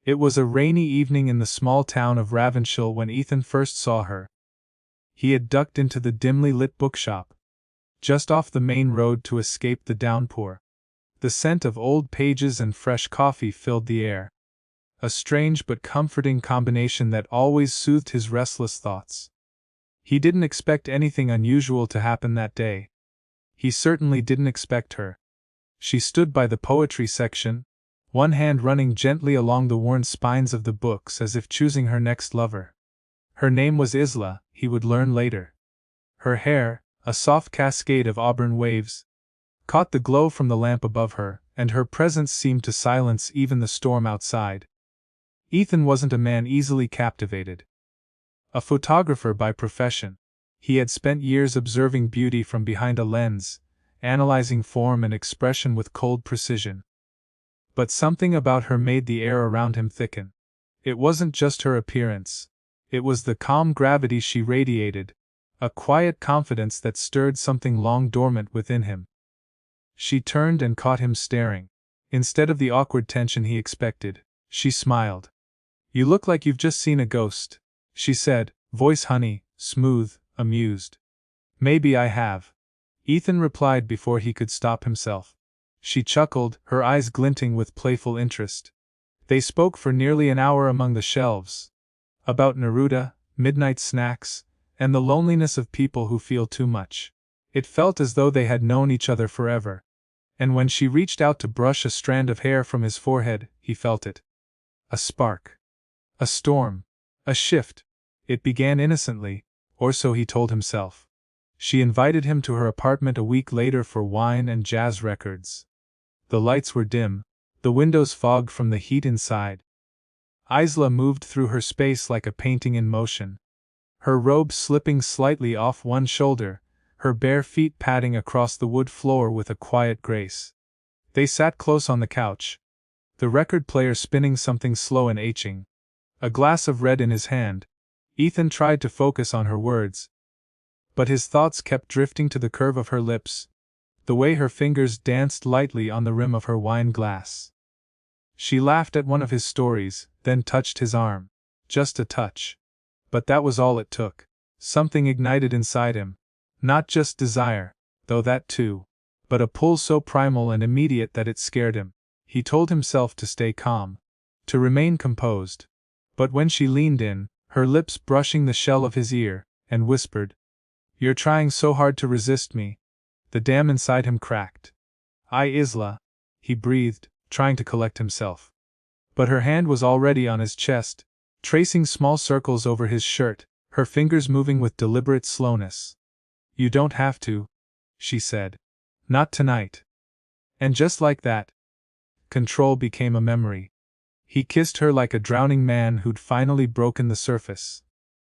It was a rainy evening in the small town of Ravenshill when Ethan first saw her. He had ducked into the dimly lit bookshop, just off the main road to escape the downpour. The scent of old pages and fresh coffee filled the air, a strange but comforting combination that always soothed his restless thoughts. He didn't expect anything unusual to happen that day. He certainly didn't expect her. She stood by the poetry section, one hand running gently along the worn spines of the books as if choosing her next lover. Her name was Isla, he would learn later. Her hair, a soft cascade of auburn waves, caught the glow from the lamp above her, and her presence seemed to silence even the storm outside. Ethan wasn't a man easily captivated. A photographer by profession, he had spent years observing beauty from behind a lens, analyzing form and expression with cold precision. But something about her made the air around him thicken. It wasn't just her appearance. It was the calm gravity she radiated, a quiet confidence that stirred something long dormant within him. She turned and caught him staring. Instead of the awkward tension he expected, she smiled. "You look like you've just seen a ghost," she said, voice honey, smooth, amused. "Maybe I have," Ethan replied before he could stop himself. She chuckled, her eyes glinting with playful interest. They spoke for nearly an hour among the shelves. About Neruda, midnight snacks, and the loneliness of people who feel too much. It felt as though they had known each other forever. And when she reached out to brush a strand of hair from his forehead, he felt it. A spark. A storm. A shift. It began innocently, or so he told himself. She invited him to her apartment a week later for wine and jazz records. The lights were dim, the windows fogged from the heat inside. Isla moved through her space like a painting in motion. Her robe slipping slightly off one shoulder, her bare feet padding across the wood floor with a quiet grace. They sat close on the couch, the record player spinning something slow and aching. A glass of red in his hand. Ethan tried to focus on her words, but his thoughts kept drifting to the curve of her lips, the way her fingers danced lightly on the rim of her wine glass. She laughed at one of his stories, then touched his arm. Just a touch. But that was all it took. Something ignited inside him. Not just desire, though that too, but a pull so primal and immediate that it scared him. He told himself to stay calm, to remain composed. But when she leaned in, her lips brushing the shell of his ear, and whispered, "You're trying so hard to resist me," the dam inside him cracked. Isla," he breathed, trying to collect himself. But her hand was already on his chest, tracing small circles over his shirt, her fingers moving with deliberate slowness. "You don't have to," she said. "Not tonight." And just like that, control became a memory. He kissed her like a drowning man who'd finally broken the surface.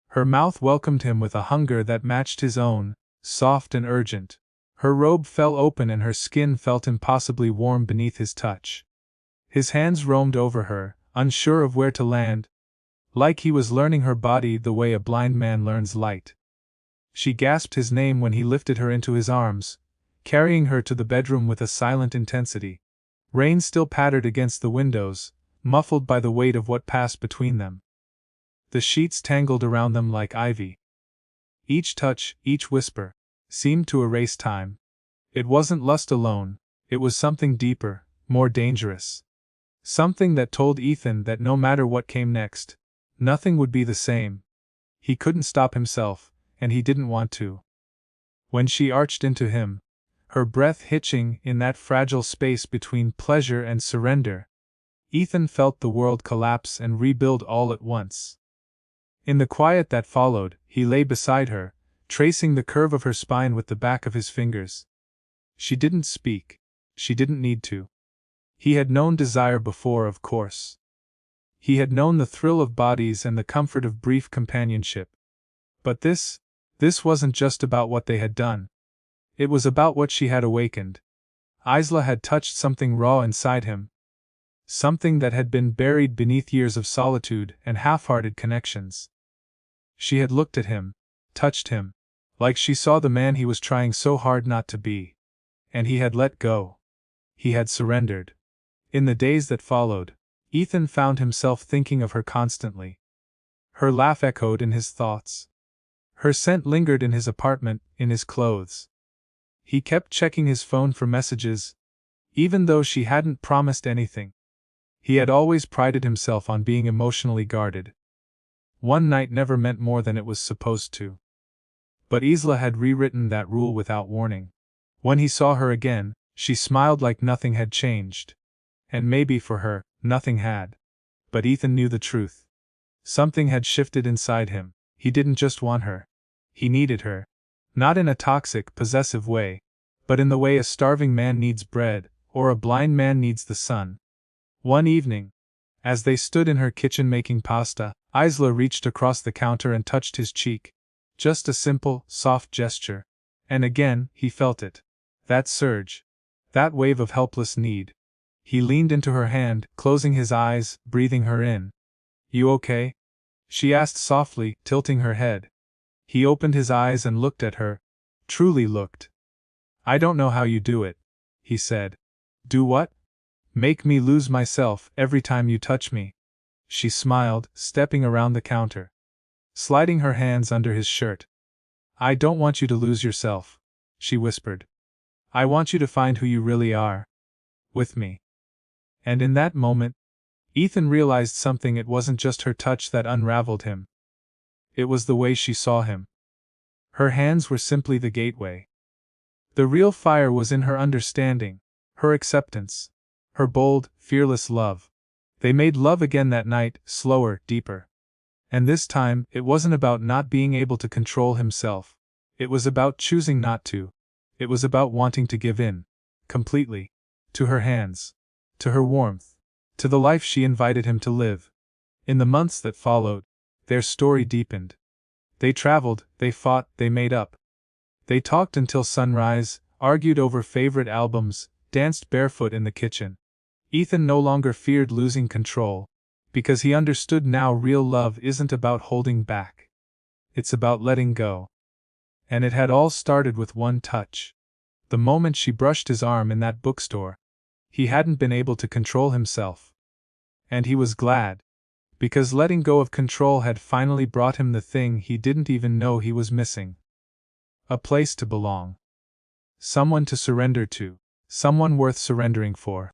Her mouth welcomed him with a hunger that matched his own, soft and urgent. Her robe fell open and her skin felt impossibly warm beneath his touch. His hands roamed over her, unsure of where to land, like he was learning her body the way a blind man learns light. She gasped his name when he lifted her into his arms, carrying her to the bedroom with a silent intensity. Rain still pattered against the windows, muffled by the weight of what passed between them. The sheets tangled around them like ivy. Each touch, each whisper, seemed to erase time. It wasn't lust alone, it was something deeper, more dangerous. Something that told Ethan that no matter what came next, nothing would be the same. He couldn't stop himself, and he didn't want to. When she arched into him, her breath hitching in that fragile space between pleasure and surrender, Ethan felt the world collapse and rebuild all at once. In the quiet that followed, he lay beside her, tracing the curve of her spine with the back of his fingers. She didn't speak. She didn't need to. He had known desire before, of course. He had known the thrill of bodies and the comfort of brief companionship. But this wasn't just about what they had done. It was about what she had awakened. Isla had touched something raw inside him. Something that had been buried beneath years of solitude and half-hearted connections. She had looked at him, touched him, like she saw the man he was trying so hard not to be. And he had let go. He had surrendered. In the days that followed, Ethan found himself thinking of her constantly. Her laugh echoed in his thoughts. Her scent lingered in his apartment, in his clothes. He kept checking his phone for messages, even though she hadn't promised anything. He had always prided himself on being emotionally guarded. One night never meant more than it was supposed to. But Isla had rewritten that rule without warning. When he saw her again, she smiled like nothing had changed. And maybe for her, nothing had. But Ethan knew the truth. Something had shifted inside him. He didn't just want her. He needed her. Not in a toxic, possessive way, but in the way a starving man needs bread, or a blind man needs the sun. One evening, as they stood in her kitchen making pasta, Isla reached across the counter and touched his cheek. Just a simple, soft gesture. And again, he felt it. That surge. That wave of helpless need. He leaned into her hand, closing his eyes, breathing her in. "You okay?" she asked softly, tilting her head. He opened his eyes and looked at her. Truly looked. "I don't know how you do it," he said. "Do what?" "Make me lose myself every time you touch me." She smiled, stepping around the counter, sliding her hands under his shirt. "I don't want you to lose yourself," she whispered. "I want you to find who you really are. With me." And in that moment, Ethan realized something. It wasn't just her touch that unraveled him. It was the way she saw him. Her hands were simply the gateway. The real fire was in her understanding, her acceptance, her bold, fearless love. They made love again that night, slower, deeper. And this time, it wasn't about not being able to control himself. It was about choosing not to. It was about wanting to give in. Completely. To her hands. To her warmth. To the life she invited him to live. In the months that followed, their story deepened. They traveled, they fought, they made up. They talked until sunrise, argued over favorite albums, danced barefoot in the kitchen. Ethan no longer feared losing control, because he understood now real love isn't about holding back. It's about letting go. And it had all started with one touch. The moment she brushed his arm in that bookstore. He hadn't been able to control himself. And he was glad. Because letting go of control had finally brought him the thing he didn't even know he was missing. A place to belong. Someone to surrender to. Someone worth surrendering for.